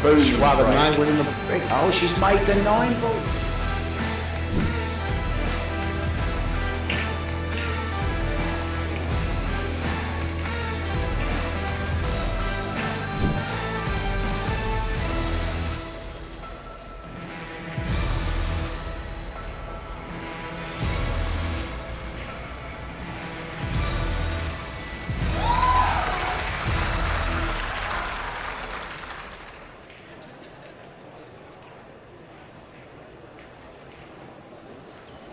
She's won the 9, winning the big. Oh, she's made the 9 ball.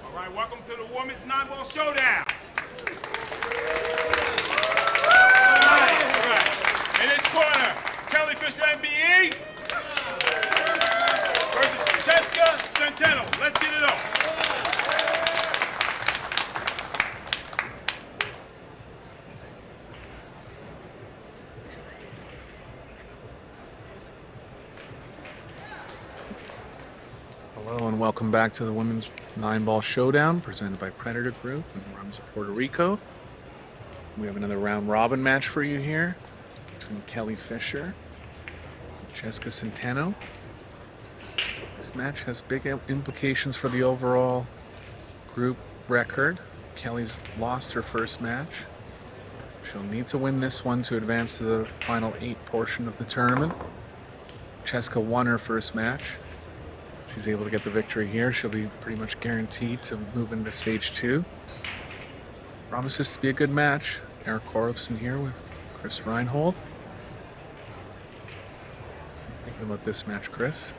All right, welcome to the Women's 9-Ball Showdown. All right. In this corner, K.FISHER MBE versus CENTENO. Let's get it on. Hello and welcome back to the Women's 9-Ball Showdown presented by Predator Group in the realms of Puerto Rico. We have another round-robin match for you here between K.FISHER and Jessica CENTENO. This match has big implications for the overall group record. Kelly's lost her first match. She'll need to win this one to advance to the final 8 portion of the tournament. Jessica won her first match. She's able to get the victory here. She'll be pretty much guaranteed to move into stage 2. Promises to be a good match. Eric Korofsson here with Chris Reinhold. What are you thinking about this match, Chris?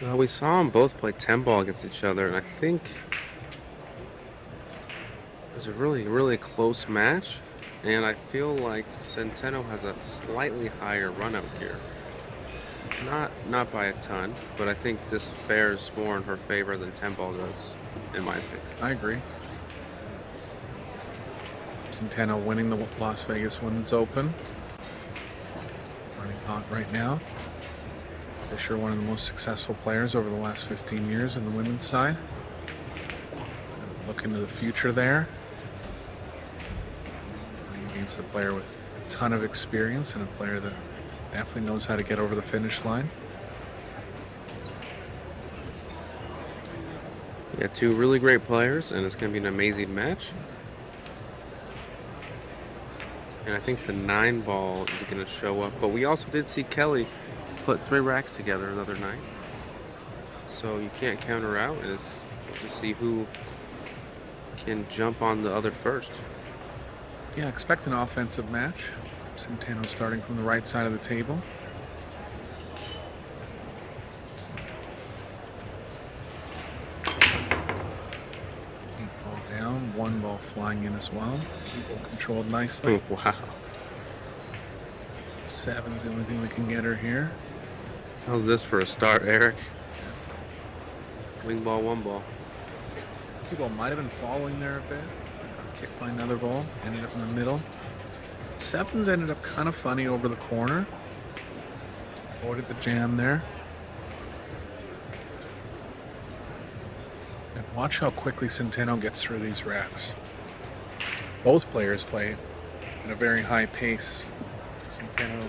Well, we saw them both play 10-ball against each other, and I think it was a really, really close match. And I feel like CENTENO has a slightly higher run-up here. Not by a ton, but I think this fares more in her favor than 10-ball does, in my opinion. I agree. CENTENO winning the Las Vegas Women's Open. Running hot right now. Fisher, one of the most successful players over the last 15 years on the women's side. Look into the future there. Playing against a player with a ton of experience and a player that definitely knows how to get over the finish line. Yeah, 2 really great players, and it's going to be an amazing match. And I think the 9-ball is going to show up. But we also did see Kelly put 3 racks together the other night. So you can't count her out. It's to see who can jump on the other first. Yeah, expect an offensive match. CENTENO starting from the right side of the table. 8 ball down, 1 ball flying in as well. 8 ball controlled nicely. Oh, wow. 7's the only thing that can get her here. How's this for a start, Eric? Wing ball, 1 ball. Cue ball might have been following there a bit. Got kicked by another ball. Ended up in the middle. 7's ended up kind of funny over the corner. Avoided the jam there. And watch how quickly CENTENO gets through these racks. Both players play at a very high pace. CENTENO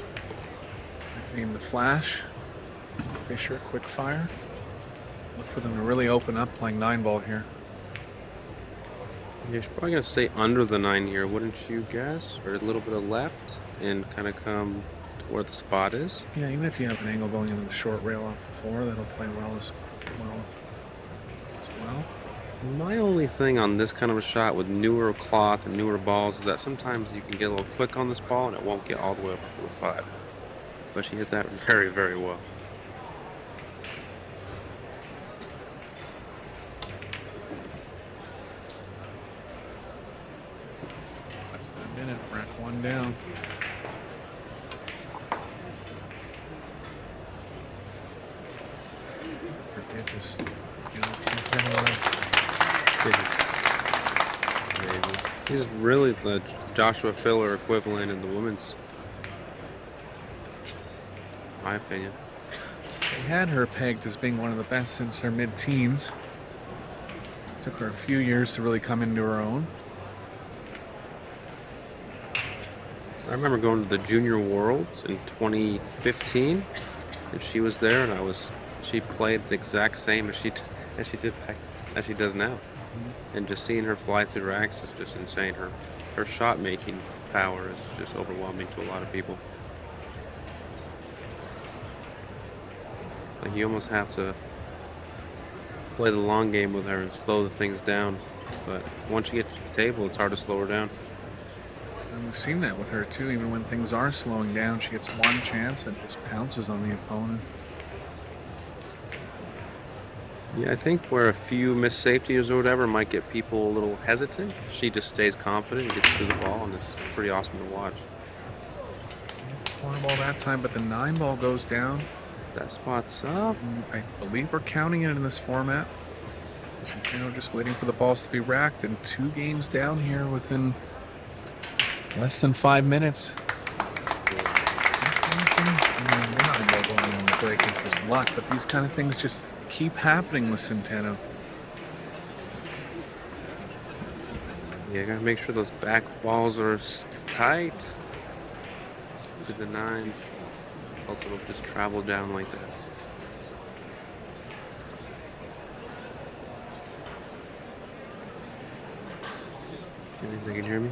nicknamed the Flash. Fisher, quick fire. Look for them to really open up playing 9-ball here. You're probably going to stay under the 9 here, wouldn't you guess? Or a little bit of left and kind of come to where the spot is? Yeah, even if you have an angle going into the short rail off the floor, that'll play well as well. My only thing on this kind of a shot with newer cloth and newer balls is that sometimes you can get a little quick on this ball and it won't get all the way up to the 5. But she hit that very, very well. That's the minute. Rack 1 down. Forget this. He's really the Joshua Filler equivalent in the women's, in my opinion. They had her pegged as being one of the best since her mid-teens. Took her a few years to really come into her own. I remember going to the Junior Worlds in 2015, and she was there, and she played the exact same as she does now. And just seeing her fly through racks is just insane. Her shot making power is just overwhelming to a lot of people. Like, you almost have to play the long game with her and slow the things down. But once you get to the table, it's hard to slow her down. And we've seen that with her too. Even when things are slowing down, she gets one chance and just pounces on the opponent. Yeah, I think where a few missed safeties or whatever might get people a little hesitant, she just stays confident and gets through the ball, and it's pretty awesome to watch. 4 ball that time, but the 9 ball goes down. That spot's up. I believe we're counting it in this format. Just waiting for the balls to be racked, and 2 games down here within less than 5 minutes. We're not going on the break. It's just luck, but these kind of things just keep happening with CENTENO. Yeah, gotta make sure those back balls are tight. To the 9. Else it'll just travel down like that. They can hear me?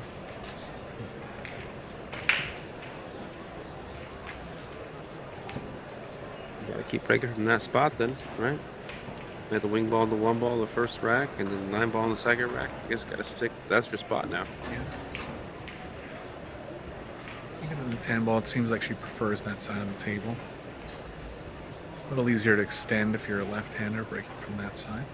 You gotta keep breaking from that spot then, right? We had the wing ball, the 1 ball, the first rack, and then the 9 ball in the second rack. I guess gotta stick. That's your spot now. Yeah. Even in the 10 ball, it seems like she prefers that side of the table. A little easier to extend if you're a left-hander breaking from that side.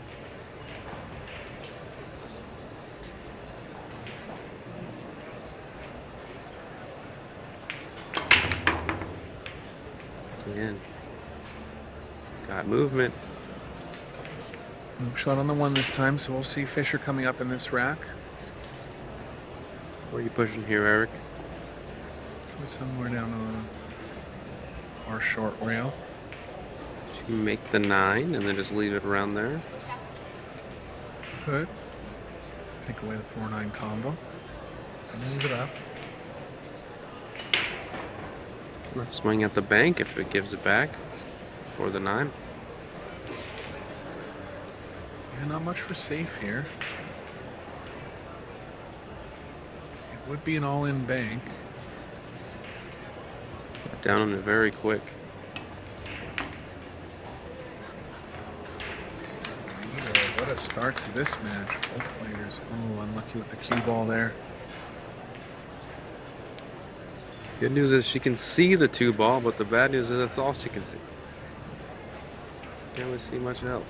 Again. Got movement. Shot on the 1 this time, so we'll see Fisher coming up in this rack. Where are you pushing here, Eric? Somewhere down on our short rail. You make the 9 and then just leave it around there. Good. Take away the 4-9 combo. And move it up. Let's swing at the bank if it gives it back for the 9. Yeah, not much for safe here. It would be an all-in bank. Down on it very quick. What a start to this match. Both players. Oh, unlucky with the cue ball there. Good news is she can see the 2 ball, but the bad news is that's all she can see. Can't really see much else.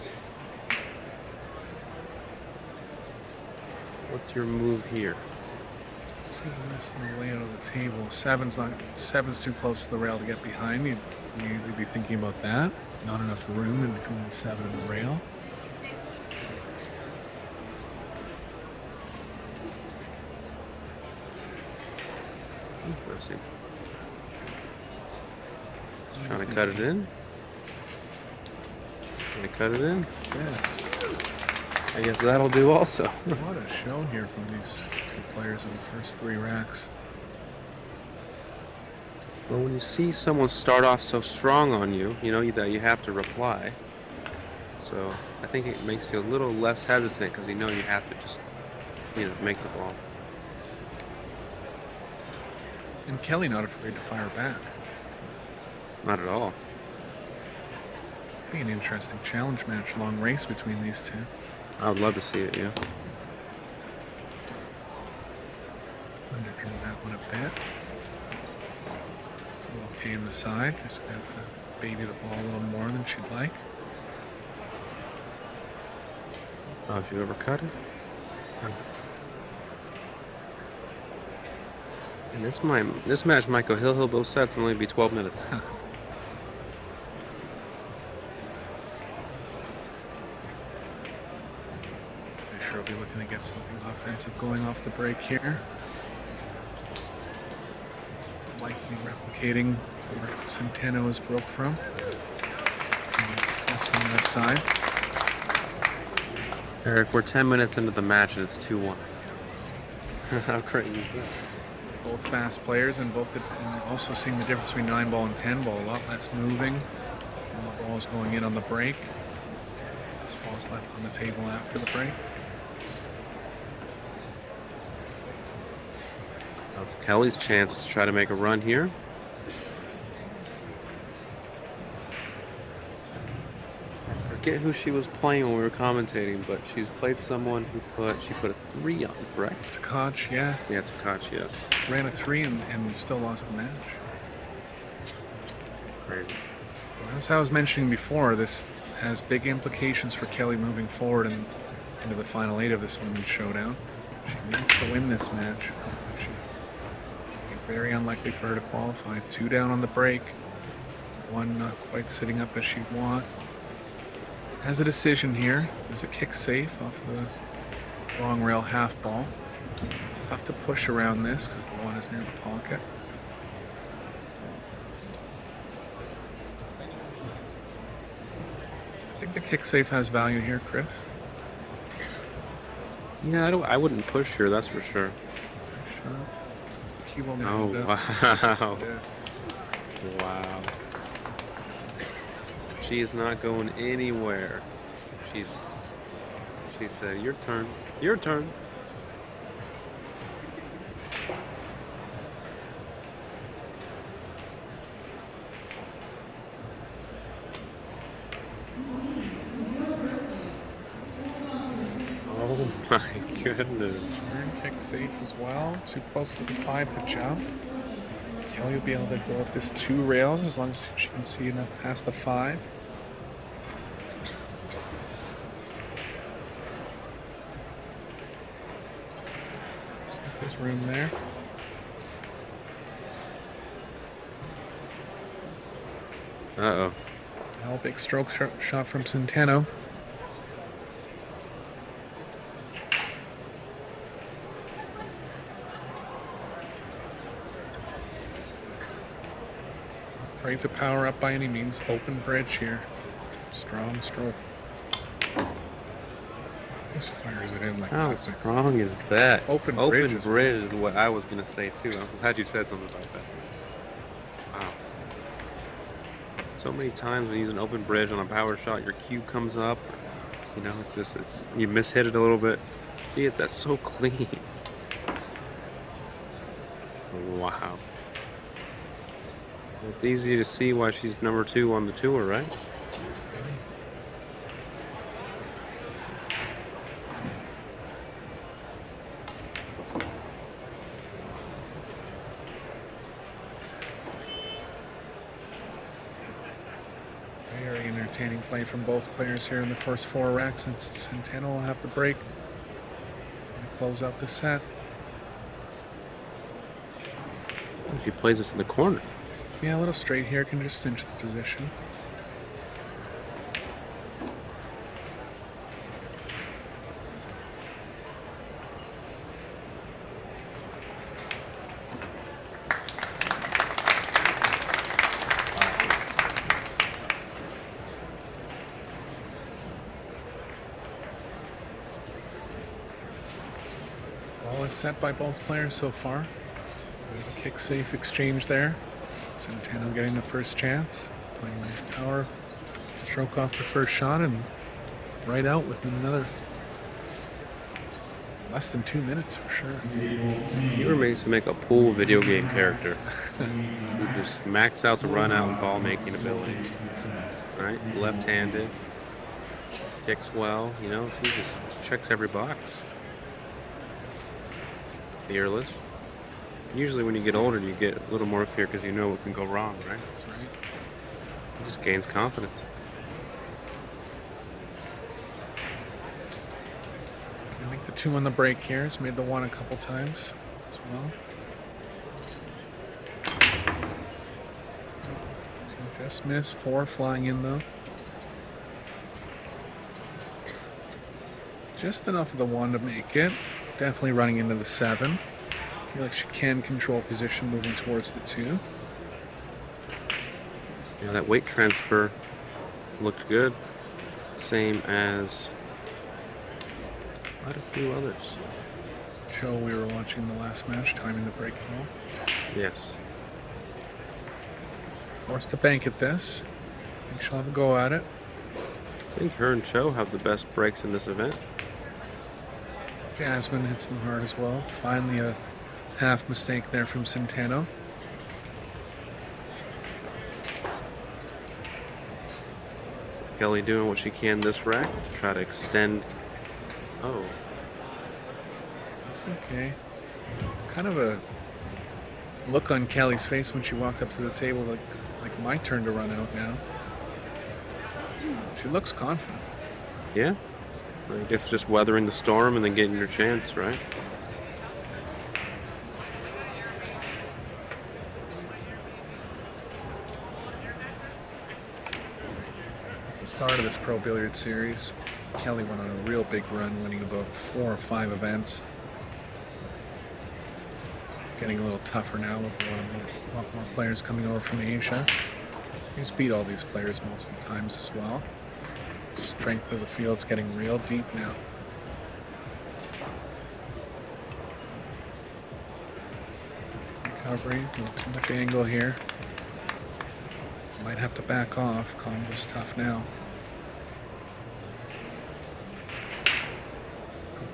What's your move here? Let's see the rest of the layout of the table. 7's too close to the rail to get behind. You'd usually be thinking about that. Not enough room in between the 7 and the rail. Interesting. Just trying to cut it in. Trying to cut it in. Yes. I guess that'll do also. What a show here from these 2 players in the first 3 racks. Well, when you see someone start off so strong on you, you know that you have to reply. So I think it makes you a little less hesitant because you know you have to just, make the ball. And Kelly not afraid to fire back. Not at all. Be an interesting challenge match, long race between these 2. I would love to see it, yeah. Underdrew that one a bit. Still okay in the side. Just gonna have to baby the ball a little more than she'd like. Oh, if you ever cut it? And this match might go hill both sets and only be 12 minutes. Fisher will be looking to get something offensive going off the break here. Likely replicating where CENTENO is broke from. Success from that side. Eric, we're 10 minutes into the match and it's 2-1. How crazy is that? Both fast players and also seeing the difference between 9-ball and 10-ball. A lot less moving. All the balls going in on the break. This ball's left on the table after the break. That's Kelly's chance to try to make a run here. I forget who she was playing when we were commentating, but she's played someone who she put a 3 on, correct? Tkach, yeah. Yeah, Tkach, yes. Ran a 3 and still lost the match. Crazy. Well, as I was mentioning before, this has big implications for Kelly moving forward and into the final 8 of this women's showdown. She needs to win this match. It'd be very unlikely for her to qualify. 2 down on the break. 1 not quite sitting up as she'd want. Has a decision here. There's a kick safe off the long rail half ball. Tough to push around this because the 1 is near the pocket. I think the kick safe has value here, Chris. Yeah, I wouldn't push here, that's for sure. Shot. Is the cue ball gonna Oh, end up? wow. Yes. Wow. She is not going anywhere. She said, your turn. Your turn. Oh my goodness. Turn kick safe as well. Too close to the 5 to jump. Kelly will be able to go up this 2 rails as long as she can see enough past the 5. Looks like there's room there. Uh-oh. Now big stroke shot from Centeno. Afraid to power up by any means. Open bridge here. Strong stroke. Just fires it in like How that. strong is that? Open Open bridge bridge is what I was going to say, too. I'm glad you said something about that. Wow. So many times when you use an open bridge on a power shot, your cue comes up. You know, you mishit it a little bit. She hit that so clean. Wow. It's easy to see why she's number 2 on the tour, right? Very entertaining play from both players here in the first 4 racks, and Centeno will have the break and close out the set. She plays this in the corner. Yeah, a little straight here can just cinch the position. Ball is set by both players so far. Bit of a kick safe exchange there. Centeno getting the first chance. Playing nice power. Stroke off the first shot and right out within another less than 2 minutes for sure. You were made to make a pool video game character. You just max out the run out and ball making ability. Right? Left-handed. Kicks well, you know, she just checks every box. Fearless. Usually when you get older, you get a little more fear because you know what can go wrong, right? That's right. It just gains confidence. Gonna make the 2 on the break here. It's made the 1 a couple times as well. 2 just missed. 4 flying in though. Just enough of the 1 to make it. Definitely running into the 7. Feel like she can control position moving towards the 2. Yeah, that weight transfer looked good. Same as quite a few others. show we were watching the last match, timing the break ball. Yes. Forced to bank at this. I think she'll have a go at it. I think her and Cho have the best breaks in this event. Jasmine hits them hard as well. Finally a half mistake there from Centeno. Kelly doing what she can this rack to try to extend. Oh. It's okay. Kind of a look on Kelly's face when she walked up to the table, like my turn to run out now. She looks confident. Yeah. I guess just weathering the storm and then getting your chance, right? At the start of this Pro Billiard series, Kelly went on a real big run, winning about 4 or 5 events. Getting a little tougher now with a lot more players coming over from Asia. He's beat all these players multiple times as well. Strength of the field's getting real deep now. Recovery, not too much angle here. Might have to back off. Combo's tough now.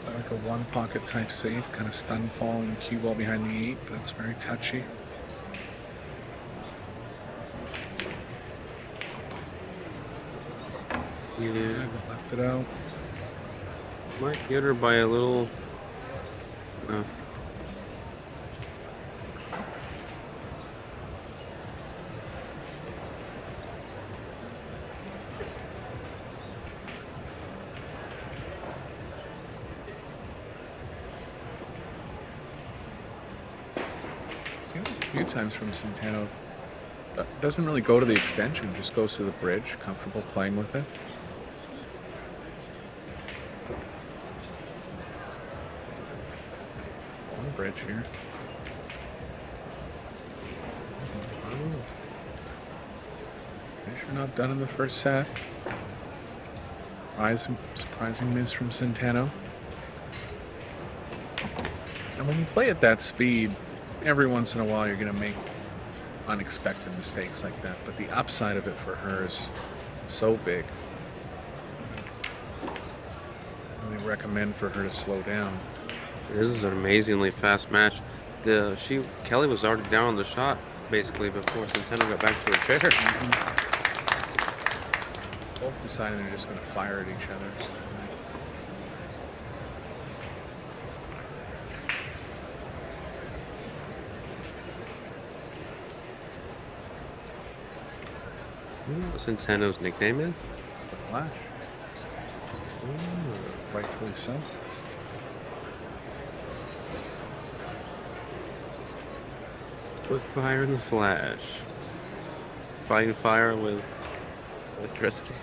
Like a one pocket type save, kind of stun fall and cue ball behind the 8, but it's very touchy. Yeah. Left it out. Might get her by a little. No. Seen this a few times from Centeno. Doesn't really go to the extension, just goes to the bridge, comfortable playing with it. One bridge here. Fisher not done in the first set. Surprising miss from Centeno. And when you play at that speed, every once in a while you're going to make unexpected mistakes like that, but the upside of it for her is so big. I really recommend for her to slow down. This is an amazingly fast match. Kelly was already down on the shot basically before Centeno got back to her chair. Both decided they're just going to fire at each other. What Centeno's nickname is? The Flash. Rightfully so. Quick fire in the flash. Fighting fire with electricity.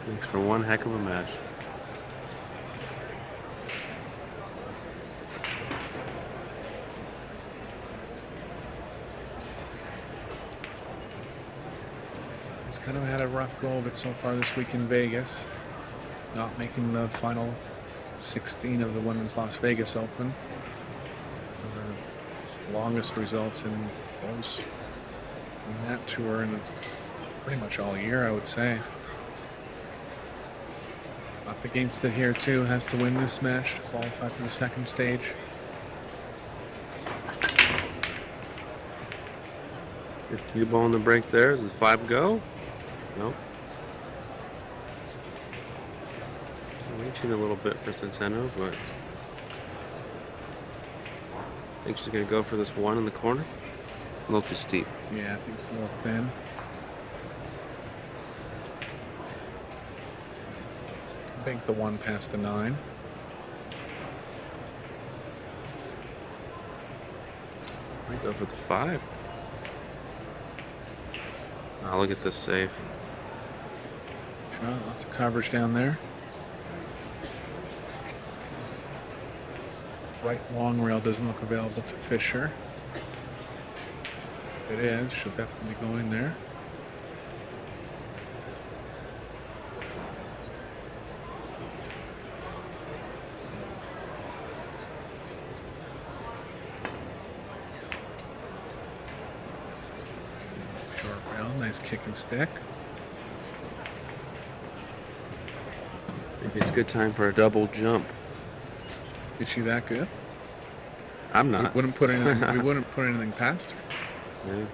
Thanks for one heck of a match. He's kind of had a rough go of it so far this week in Vegas. Not making the final 16 of the Women's Las Vegas Open. The longest results in that tour in pretty much all year, I would say. Up against it here too, has to win this match to qualify for the second stage. Good cue ball on the break there. Does the 5 go? Nope. Reaching a little bit for Centeno, but I think she's going to go for this 1 in the corner. A little too steep. Yeah, I think it's a little thin. Bank the 1 past the 9. Might go for the 5. Oh, look at this save. Sure, lots of coverage down there. Right long rail doesn't look available to Fisher. If it is, she'll definitely go in there. nice kick and stick. Maybe it's a good time for a double jump. Is she that good? I'm We not. wouldn't put anything. We wouldn't put anything past her. Yeah.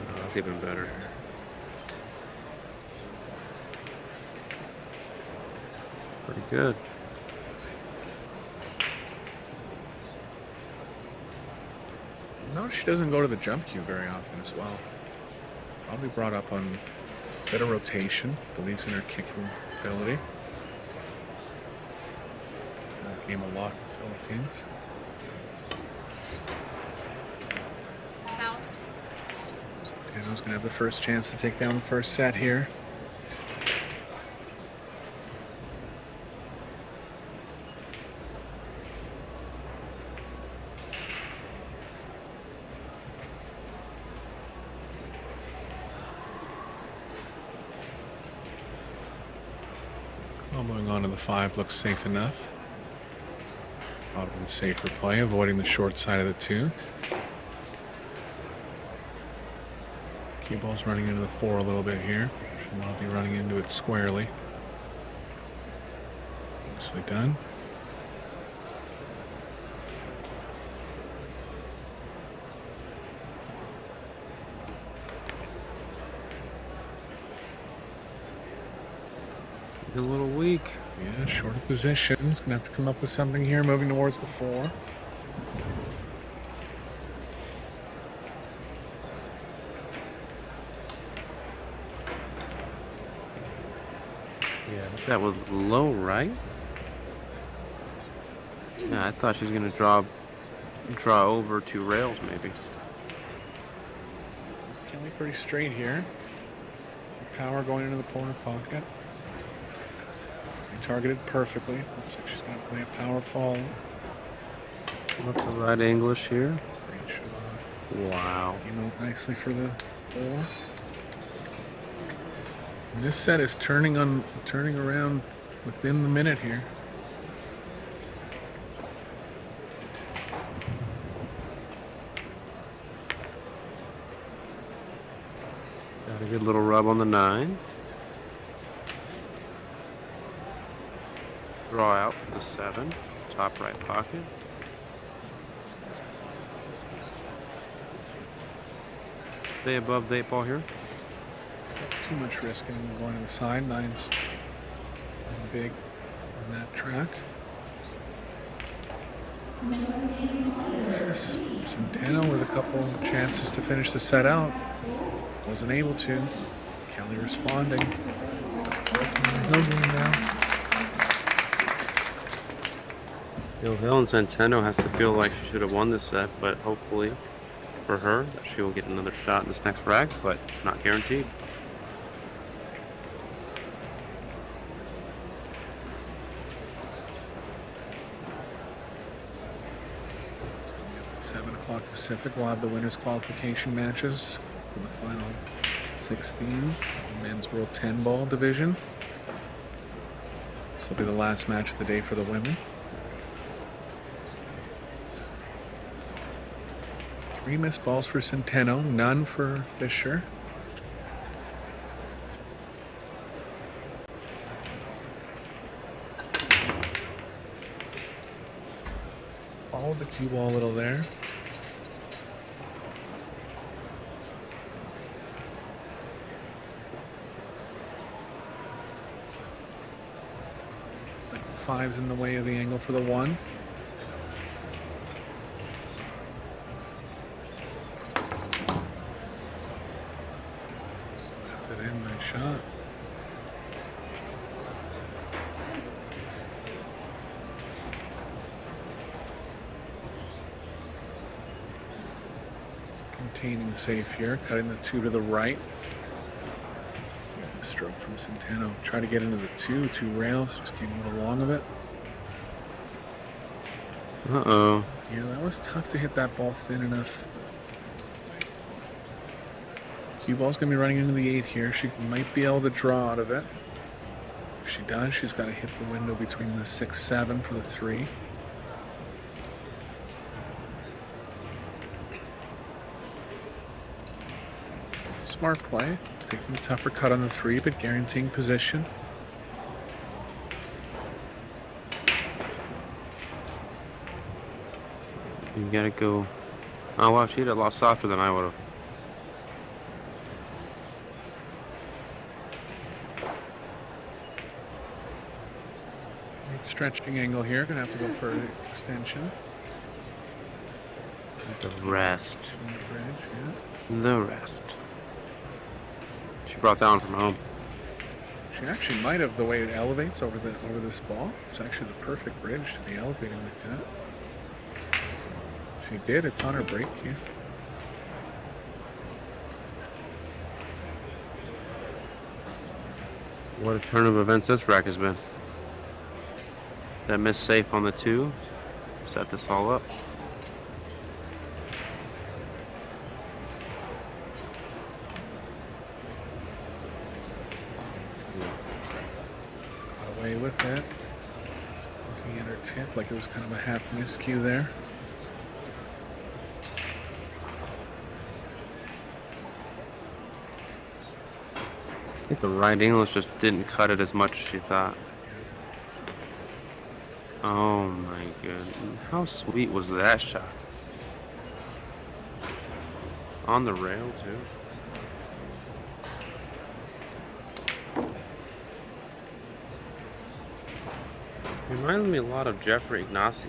Oh, that's even better. Pretty good. No, she doesn't go to the jump cue very often as well. Probably brought up on a bit of rotation. Believes in her kicking ability. Game a lot in the Philippines. Centeno's gonna have the first chance to take down the first set here. Comboing onto the 5 looks safe enough. Probably the safer play, avoiding the short side of the 2. Cue ball's running into the 4 a little bit here. Should not be running into it squarely. Nicely done. A little weak. Yeah, short of position. He's gonna have to come up with something here, moving towards the 4. Yeah, that was low, right? Yeah, I thought she was gonna draw over 2 rails, maybe. Kelly pretty straight here. Power going into the corner pocket. It's to be targeted perfectly. Looks like she's gonna play a power fall. Look the right English here. Great shot. Wow. Came out nicely for the 4. And this set is turning around within the minute here. Got a good little rub on the 9. Draw out for the 7. Top right pocket. Stay above the 8 ball here. Too much risk in going to the side. 9's big on that track. Yes, Centeno with a couple chances to finish the set out. Wasn't able to. Kelly responding. No game now. Helen Centeno has to feel like she should have won this set, but hopefully for her that she will get another shot in this next rack, but it's not guaranteed. At 7 o'clock Pacific, we'll have the winners' qualification matches for the final 16 men's World 10 ball division. This will be the last match of the day for the women. 3 missed balls for Centeno, none for Fisher. Followed the cue ball a little there. Looks like the 5's in the way of the angle for the 1. Slap it in, nice shot. Containing safe here, cutting the 2 to the right. Stroke from Centeno. Try to get into the 2 rails, just came a little long of it. Uh-oh. Yeah, that was tough to hit that ball thin enough. Cue ball's gonna be running into the 8 here. She might be able to draw out of it. If she does, she's got to hit the window between the 6-7 for the 3. smart play. Taking the tougher cut on the 3, but guaranteeing position. You gotta go. Oh wow, she'd have lost softer than I would have. Stretching angle here. Gonna have to go for an extension. The rest. On the bridge, yeah. The rest. She brought that one from home. She actually might have, the way it elevates over this ball. It's actually the perfect bridge to be elevating like that. She did. It's on her break cue. What a turn of events this rack has been. That miss safe on the 2 set this all up. Got away with it. Looking at her tip like it was kind of a half miscue there. I think the right English just didn't cut it as much as she thought. Oh my goodness. How sweet was that shot? On the rail too. Reminds me a lot of Jeffrey Ignacy.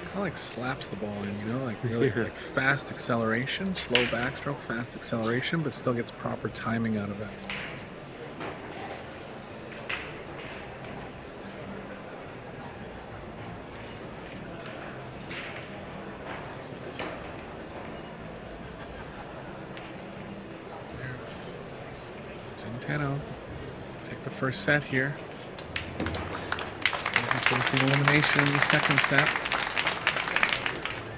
Kind of like slaps the ball in, you know, like really like fast acceleration, slow backstroke, fast acceleration, but still gets proper timing out of it. CENTENO take the first set here. Facing elimination in the second set.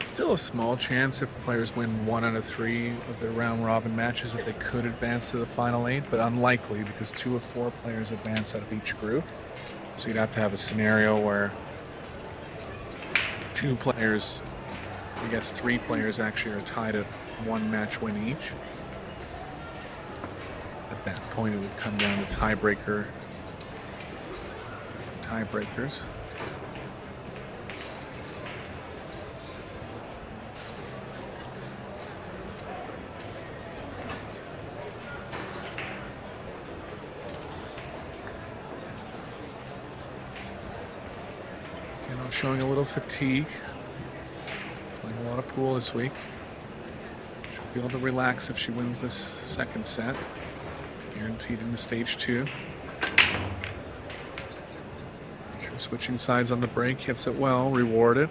Still a small chance if players win 1 out of 3 of their round robin matches that they could advance to the final 8, but unlikely because 2 of 4 players advance out of each group. So you'd have to have a scenario where 2 players, I guess 3 players actually are tied at 1 match win each. At that point, it would come down to tiebreakers. Showing a little fatigue. Playing a lot of pool this week. She'll be able to relax if she wins this second set. Guaranteed into stage 2. Sure, switching sides on the break, hits it well, rewarded.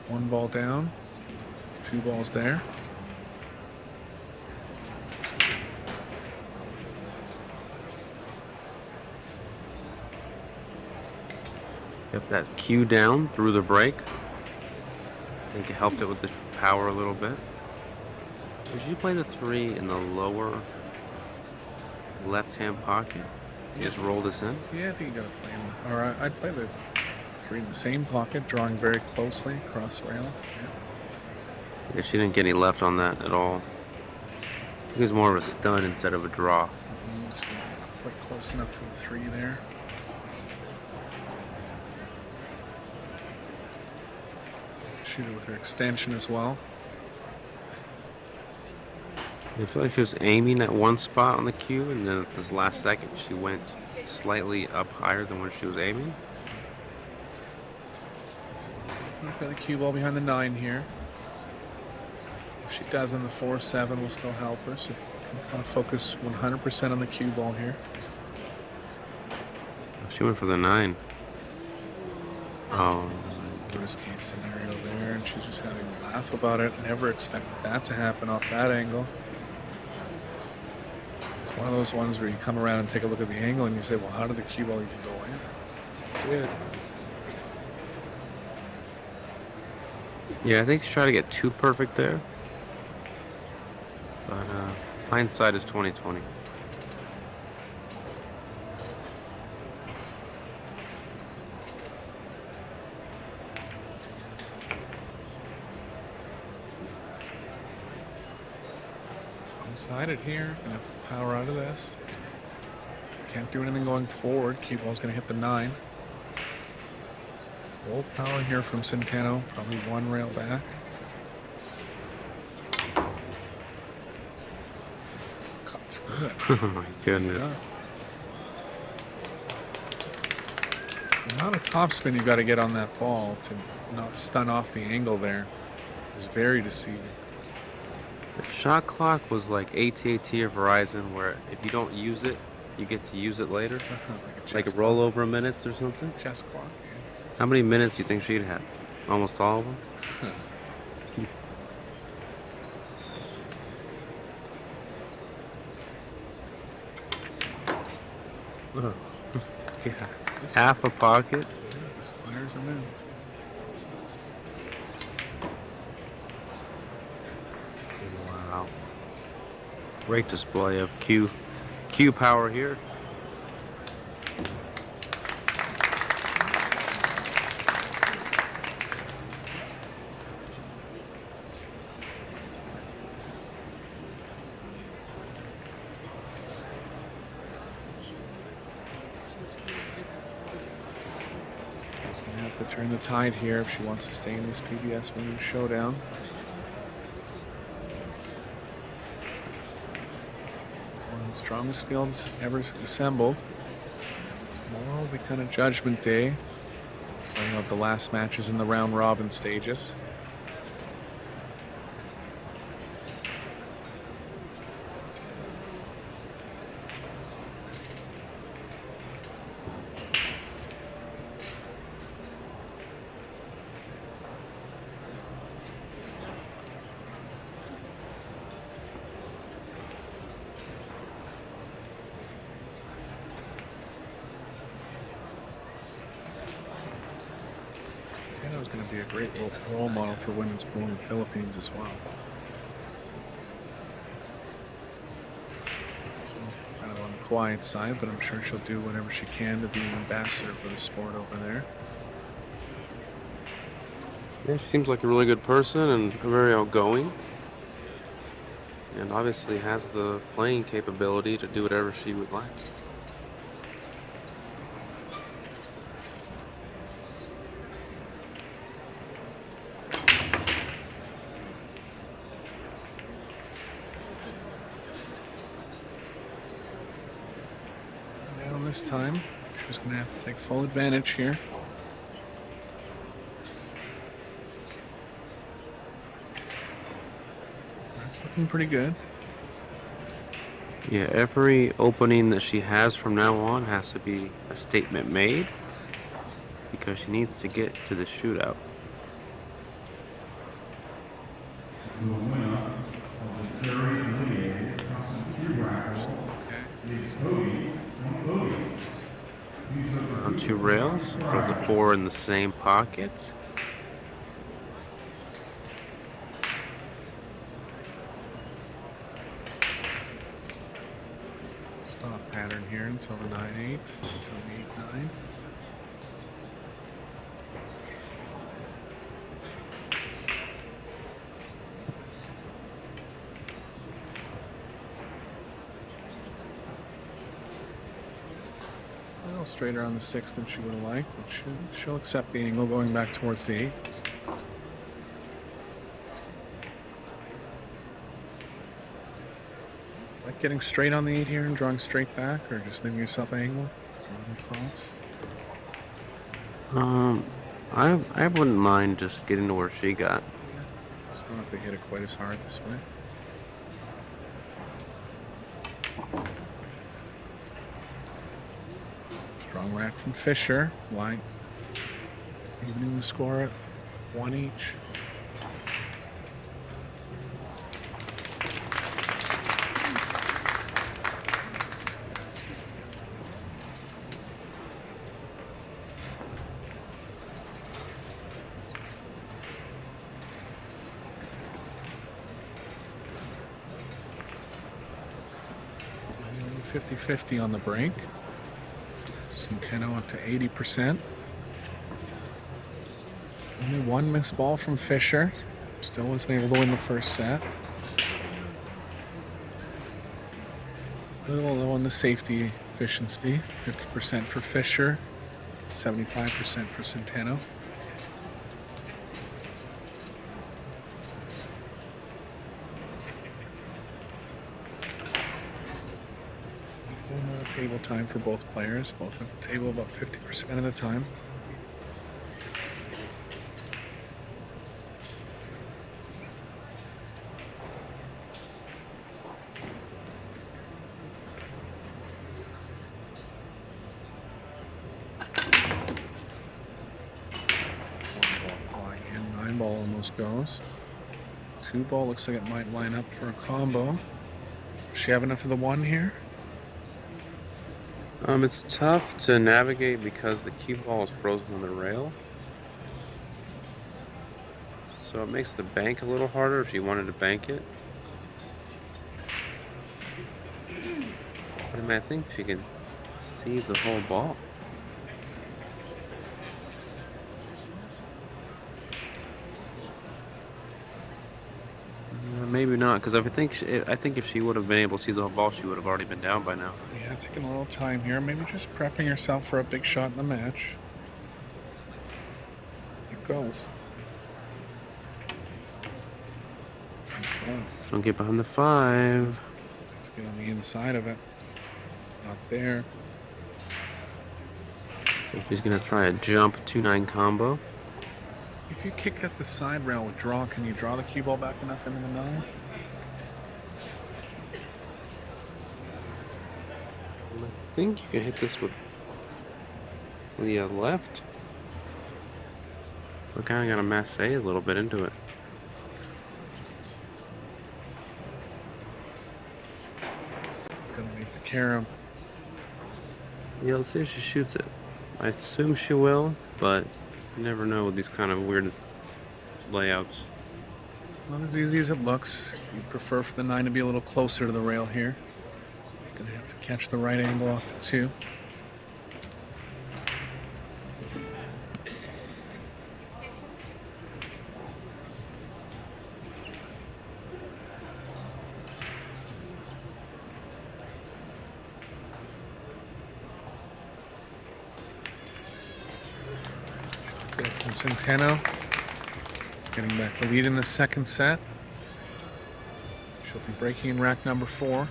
1 ball down, 2 balls there. Kept that cue down through the break. I think it helped it with the power a little bit. Did you play the 3 in the lower left-hand pocket? You just roll this in? Yeah, I think you gotta play in the, or I'd play the 3 in the same pocket, drawing very closely across rail. Yeah, she didn't get any left on that at all. It was more of a stun instead of a draw. Just quite close enough to the 3 there. Shoot it with her extension as well. I feel like she was aiming at one spot on the cue, and then at this last second she went slightly up higher than where she was aiming. We've got the cue ball behind the 9 here. If she does on the 4-7, will still help her, so you can kind of focus 100% on the cue ball here. She went for the 9. Oh. Worst case scenario there, and she's just having a laugh about it. Never expected that to happen off that angle. It's one of those ones where you come around and take a look at the angle and you say, well, how did the cue ball even go in? It did. Yeah, I think she tried to get too perfect there. But hindsight is 20/20. One-sided here. Gonna have to power out of this. Can't do anything going forward. Cue ball's gonna hit the 9. Full power here from Centeno. Probably one rail back. Cut through it. Oh my goodness. The amount of topspin you got to get on that ball to not stun off the angle there is very deceiving. The shot clock was like AT&T or Verizon, where if you don't use it, you get to use it later. Like a rollover minutes or something. Chess clock. How many minutes do you think she'd have? Almost all of them? Oh. Yeah. Half a pocket. Just fires them in. Wow. Great display of Q power here. She's going to have to turn the tide here if she wants to stay in this PBS Women Showdown. One of the strongest fields ever assembled. Tomorrow will be kind of judgment day. Playing out the last matches in the round robin stages. Is going to be a great role model for women's polo in the Philippines as well. She's kind of on the quiet side, but I'm sure she'll do whatever she can to be an ambassador for the sport over there. Yeah, she seems like a really good person and very outgoing. And obviously has the playing capability to do whatever she would like. This time, she's going to have to take full advantage here. That's looking pretty good. Yeah, every opening that she has from now on has to be a statement made, because she needs to get to the shootout. On 2 rails, put the 4 in the same pocket. Stop pattern here until the 9-8, until the 8-9. Straighter on the 6 than she would have liked, but she'll accept the angle going back towards the 8. Like getting straight on the 8 here and drawing straight back, or just leaving yourself an angle? I wouldn't mind just getting to where she got. Just don't have to hit it quite as hard this way. Strong rack from Fisher. Line evening the score at 1 each. Only 50-50 on the break. CENTENO up to 80%. Only one missed ball from Fisher. Still wasn't able to win the first set. A little low on the safety efficiency. 50% for Fisher, 75% for Centeno. Table time for both players. Both at the table about 50% of the time. Ball almost goes. 2 ball looks like it might line up for a combo. Does she have enough of the 1 here? It's tough to navigate because the cue ball is frozen on the rail. So it makes the bank a little harder if she wanted to bank it. But I mean, I think she can see the whole ball. Maybe not, because I think if she would have been able to see the whole ball, she would have already been down by now. Yeah, taking a little time here. Maybe just prepping yourself for a big shot in the match. It goes. Don't get behind the 5. Let's get on the inside of it. Not there. So she's gonna try a jump 2-9 combo. If you kick at the side rail with draw, can you draw the cue ball back enough into the 9? I think you can hit this with the left. We kind of got to masse a little bit into it. Gonna make the carom. Yeah, let's see if she shoots it. I assume she will, but you never know with these kind of weird layouts. Not as easy as it looks. You'd prefer for the 9 to be a little closer to the rail here. You're gonna have to catch the right angle off the 2. From Centeno, getting back the lead in the second set. She'll be breaking in rack number 4.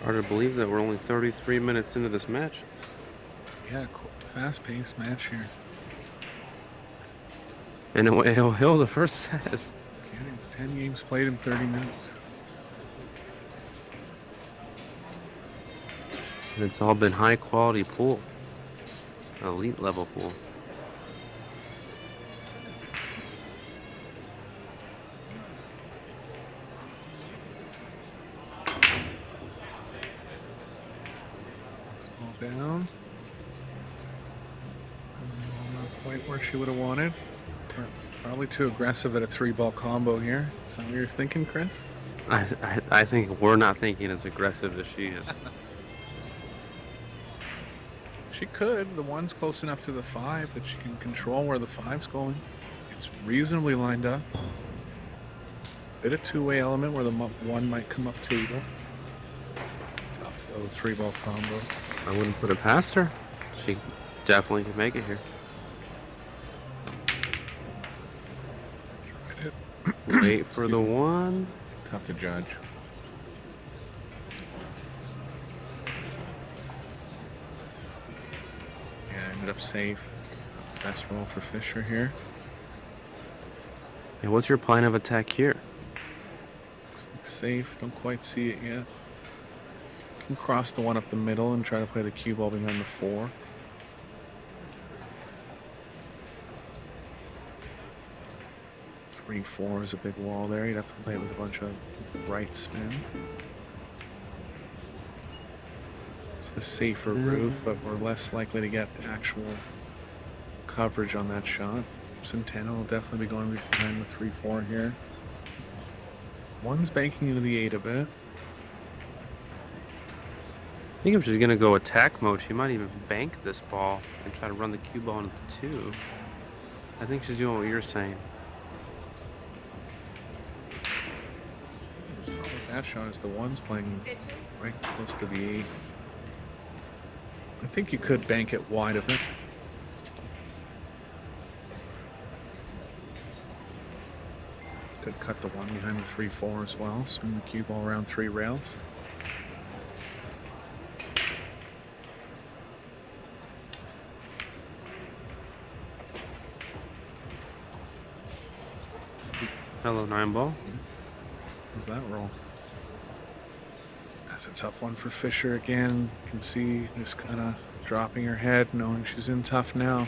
Hard to believe that we're only 33 minutes into this match. Yeah, fast-paced match here. And it'll the first set. 10 games played in 30 minutes. And it's all been high-quality pool. Elite level pool. Down. Not quite where she would have wanted. Probably too aggressive at a 3-ball combo here. Is that what you're thinking, Chris? I think we're not thinking as aggressive as she is. She could. The 1's close enough to the 5 that she can control where the 5's going. It's reasonably lined up. Bit of two-way element where the 1 might come up table. Tough though, 3-ball combo. I wouldn't put it past her. She definitely could make it here. Tried it. Wait for the 1. Tough to judge. Yeah, ended up safe. Best roll for Fisher here. Hey, what's your plan of attack here? Looks like safe. Don't quite see it yet. Can cross the 1 up the middle and try to play the cue ball behind the 4. Three, 4 is a big wall there. You'd have to play it with a bunch of right spin. It's the safer route, but we're less likely to get actual coverage on that shot. Centeno will definitely be going behind the 3-4 here. One's banking into the 8 a bit. I think if she's gonna go attack mode, she might even bank this ball and try to run the cue ball into the 2. I think she's doing what you're saying. That shot is the one's playing right close to the 8. I think you could bank it wide of it. Could cut the one behind the 3-4 as well. Swing the cue ball around 3 rails. Hello, 9 ball. How's that roll? That's a tough one for Fisher again. You can see just kind of dropping her head, knowing she's in tough now.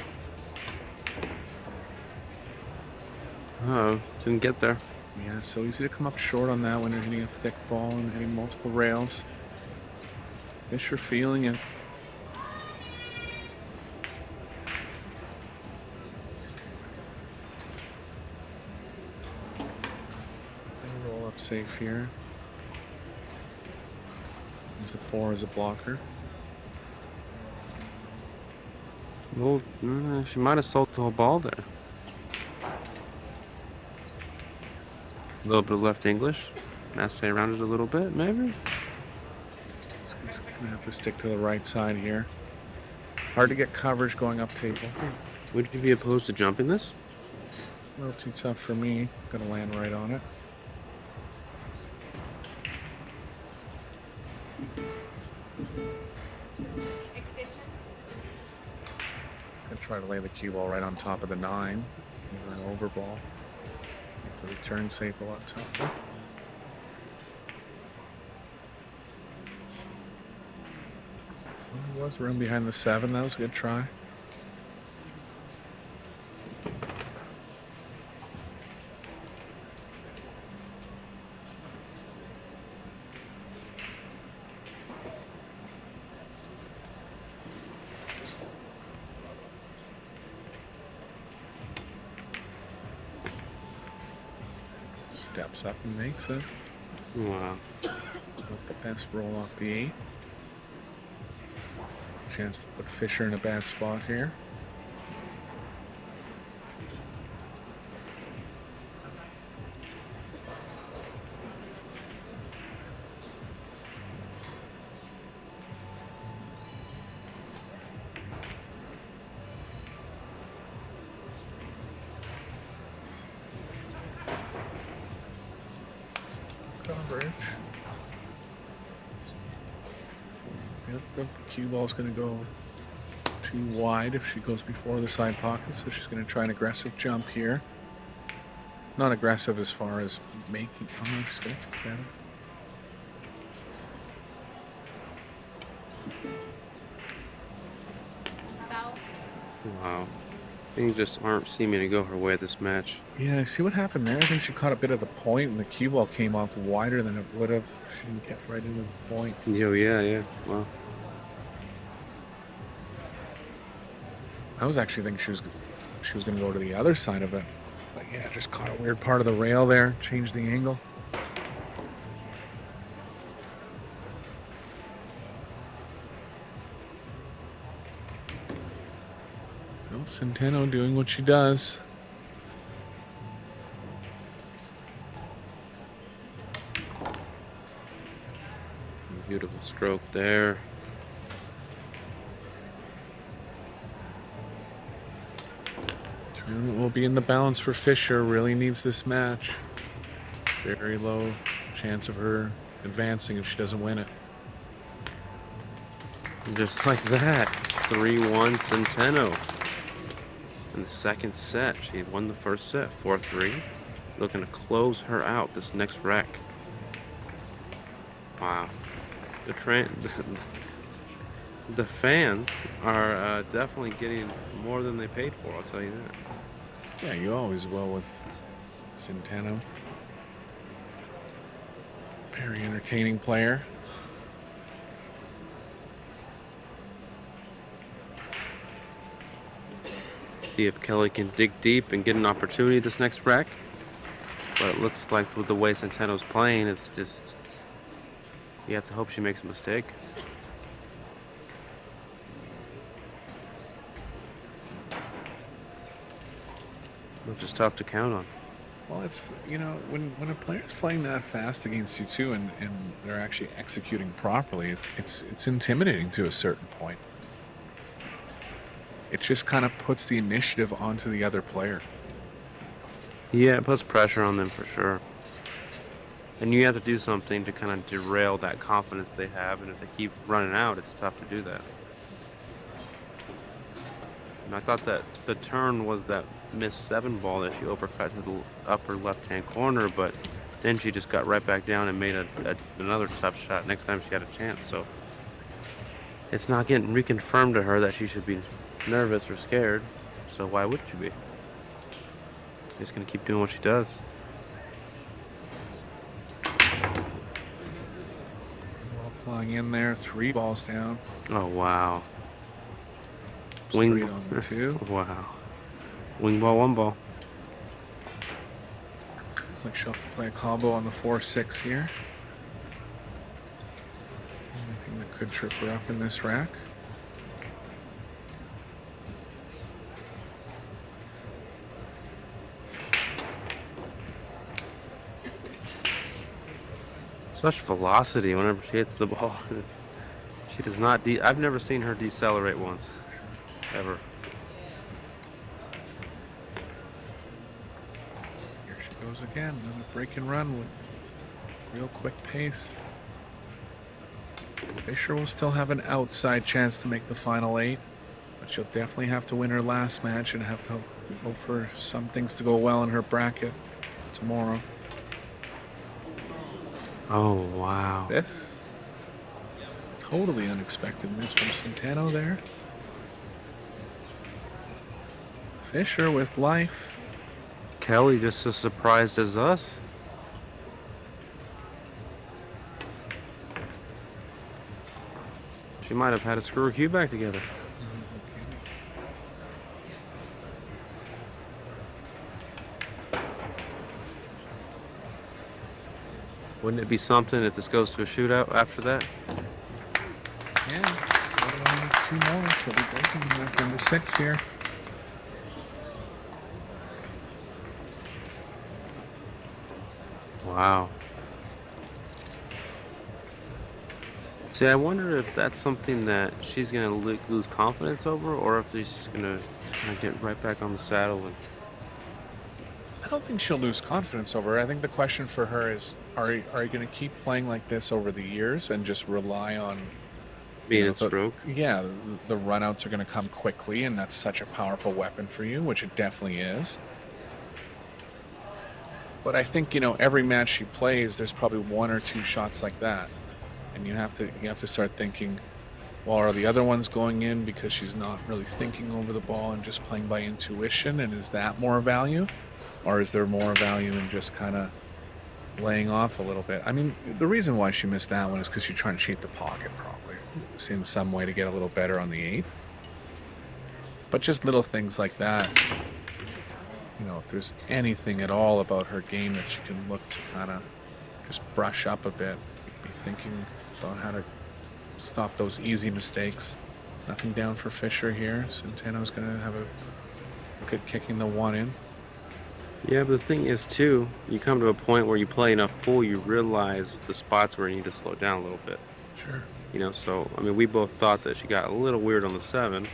Oh, didn't get there. Yeah, so easy to come up short on that when you're hitting a thick ball and hitting multiple rails. Fisher feeling it. Roll up safe here. Use the 4 as a blocker. Well, she might have sold the whole ball there. A little bit of left English. Masse around it a little bit, maybe. Gonna have to stick to the right side here. Hard to get coverage going up table. Would you be opposed to jumping this? A little too tough for me. Gonna land right on it. Extension. Gonna try to lay the cue ball right on top of the 9. An over ball. Make the return safe a lot tougher. There was room behind the 7. That was a good try. Steps up and makes it. Wow. Not the best roll off the 8. Chance to put Fisher in a bad spot here. Coverage. Yep, the cue ball's going to go too wide if she goes before the side pocket, so she's going to try an aggressive jump here. Not aggressive as far as making. Oh no, she's going to kick that. Foul. Wow. Things just aren't seeming to go her way this match. Yeah, see what happened there? I think she caught a bit of the point, and the cue ball came off wider than it would have. She didn't get right into the point. Yo, yeah. Wow. I was actually thinking she was going to go to the other side of it. But yeah, just caught a weird part of the rail there, changed the angle. Well, Centeno doing what she does. Beautiful stroke there. Tournament will be in the balance for Fisher. Really needs this match. Very low chance of her advancing if she doesn't win it. Just like that. 3-1 Centeno. In the second set, she won the first set, 4-3. Looking to close her out this next rack. Wow. The fans are definitely getting more than they paid for, I'll tell you that. Yeah, you always will with Centeno. Very entertaining player. See if Kelly can dig deep and get an opportunity this next rack. But it looks like with the way Centeno's playing, it's just, you have to hope she makes a mistake. Which is tough to count on. Well, it's, you know, when a player's playing that fast against you too, and they're actually executing properly, it's intimidating to a certain point. It just kind of puts the initiative onto the other player. Yeah, it puts pressure on them for sure. And you have to do something to kind of derail that confidence they have, and if they keep running out, it's tough to do that. And I thought that the turn was that missed 7 ball that she overcut to the upper left-hand corner, but then she just got right back down and made another tough shot next time she had a chance. So it's not getting reconfirmed to her that she should be nervous or scared. So why would she be? Just gonna keep doing what she does. Well, flying in there, 3 balls down. Oh wow. Straight on the 2. Wow. Wing ball, 1 ball. Looks like she'll have to play a combo on the 4-6 here. Anything that could trip her up in this rack. Such velocity whenever she hits the ball. She does not. I've never seen her decelerate once, ever. Here she goes again. Another break and run with real quick pace. Fisher will still have an outside chance to make the final 8, but she'll definitely have to win her last match and have to hope for some things to go well in her bracket tomorrow. Oh wow. This totally unexpected miss from CENTENO there. Fisher with life. Kelly just as surprised as us. She might have had to screw her cue back together. Wouldn't it be something if this goes to a shootout after that? Yeah, only 2 more. She'll be breaking rack number 6 here. Wow. See, I wonder if that's something that she's going to lose confidence over, or if she's going to get right back on the saddle. And I don't think she'll lose confidence over it. I think the question for her is, are you going to keep playing like this over the years and just rely on being in stroke? Yeah, the runouts are going to come quickly, and that's such a powerful weapon for you, which it definitely is. But I think, you know, every match she plays, there's probably 1 or 2 shots like that. And you have to start thinking, well, are the other ones going in because she's not really thinking over the ball and just playing by intuition, and is that more value? Or is there more value in just kind of laying off a little bit? I mean, the reason why she missed that one is because she's trying to cheat the pocket probably. It's in some way to get a little better on the 8. But just little things like that. You know, if there's anything at all about her game that she can look to kind of just brush up a bit, be thinking about how to stop those easy mistakes. Nothing down for Fisher here. Centeno's going to have a good kicking the 1 in. Yeah, but the thing is, too, you come to a point where you play enough pool, you realize the spots where you need to slow down a little bit. Sure. You know, so, I mean, we both thought that she got a little weird on the 7.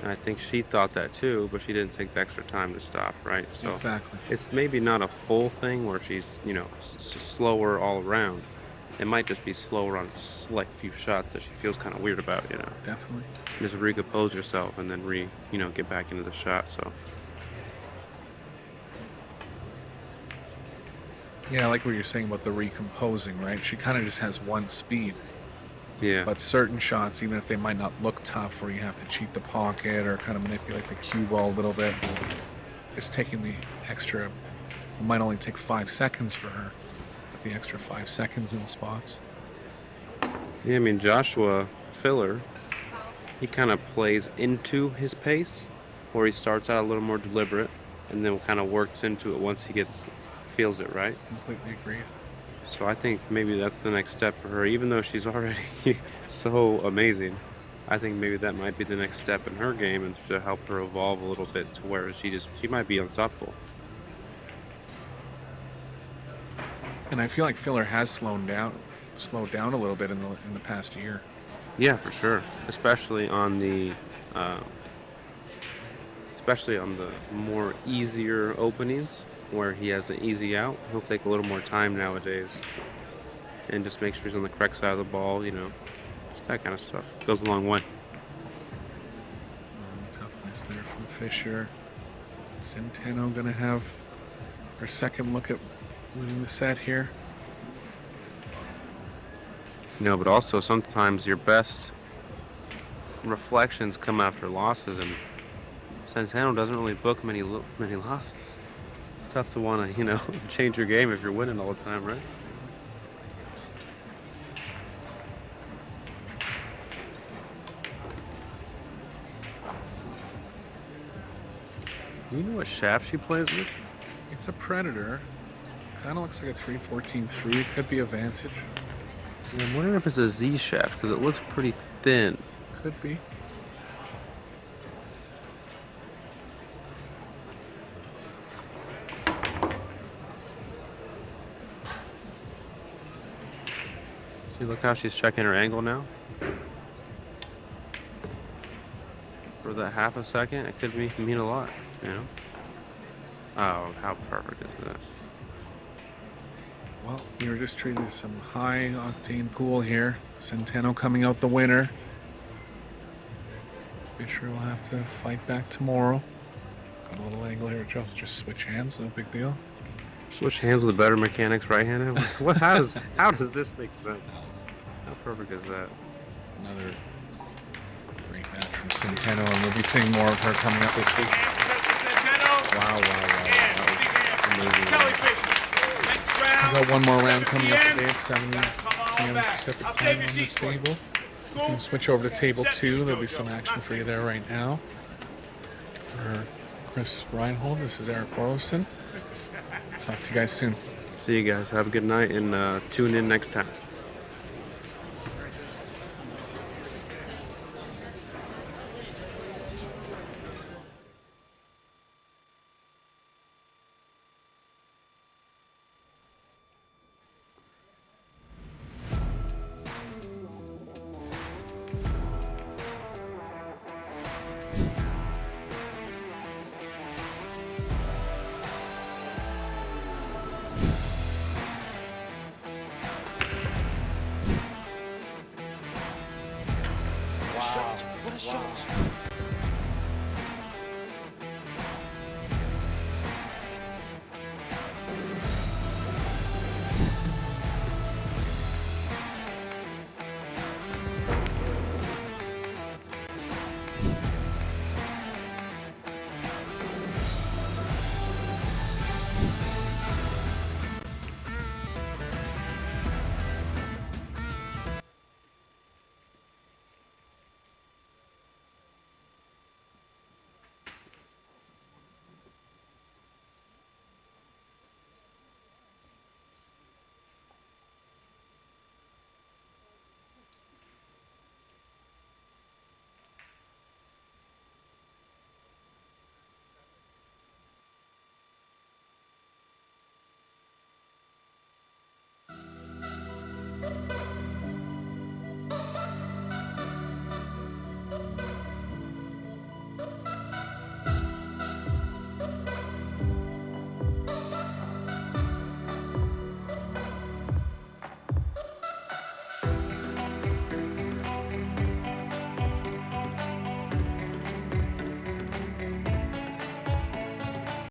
And I think she thought that, too, but she didn't take the extra time to stop, right? So Exactly. it's maybe not a full thing where she's, you know, slower all around. It might just be slower on like few shots that she feels kind of weird about, you know. Definitely. Just recompose yourself and then get back into the shot, so. Yeah, I like what you're saying about the recomposing, right? She kind of just has 1 speed. Yeah. But certain shots, even if they might not look tough, where you have to cheat the pocket or kind of manipulate the cue ball a little bit, it's taking the extra, it might only take 5 seconds for her, but the extra 5 seconds in spots. Yeah, I mean, Joshua Filler, he kind of plays into his pace, where he starts out a little more deliberate and then kind of works into it once he feels it, right? Completely agreed. So I think maybe that's the next step for her, even though she's already so amazing. I think maybe that might be the next step in her game, and to help her evolve a little bit to where she might be unstoppable. And I feel like Filler has slowed down a little bit in the past year. Yeah, for sure. Especially on the more easier openings where he has an easy out. He'll take a little more time nowadays and just make sure he's on the correct side of the ball, you know. Just that kind of stuff. Goes a long way. Toughness there from Fisher. Centeno gonna have her second look at winning the set here. You know, but also sometimes your best reflections come after losses, and Centeno doesn't really book many losses. It's tough to want to, you know, change your game if you're winning all the time, right? Do you know what shaft she plays with? It's a Predator. Kind of looks like a 3-14-3. It could be a Vantage. Yeah, I'm wondering if it's a Z shaft because it looks pretty thin. Could be. See, look how she's checking her angle now. For that half a second, it could mean a lot, you know? Oh, how perfect is this? Well, we were just treating some high octane pool here. Centeno coming out the winner. Fisher will have to fight back tomorrow. Got a little angle here. Just switch hands, no big deal. Switch hands with better mechanics, right-handed. What? How does this make sense? How perfect is that? Another great match from Centeno, and we'll be seeing more of her coming up this week. Wow. Amazing. Kelly Fisher. Next round. We've got one more round coming up today at 7 Come p.m. on back. Pacific I'll time save on your this seats for you. table. You can switch over to table 2. There'll be some action for you there right now. For Chris Reinhold, this is Eric Orlison. Talk to you guys soon. See you guys. Have a good night, and tune in next time. What a shot.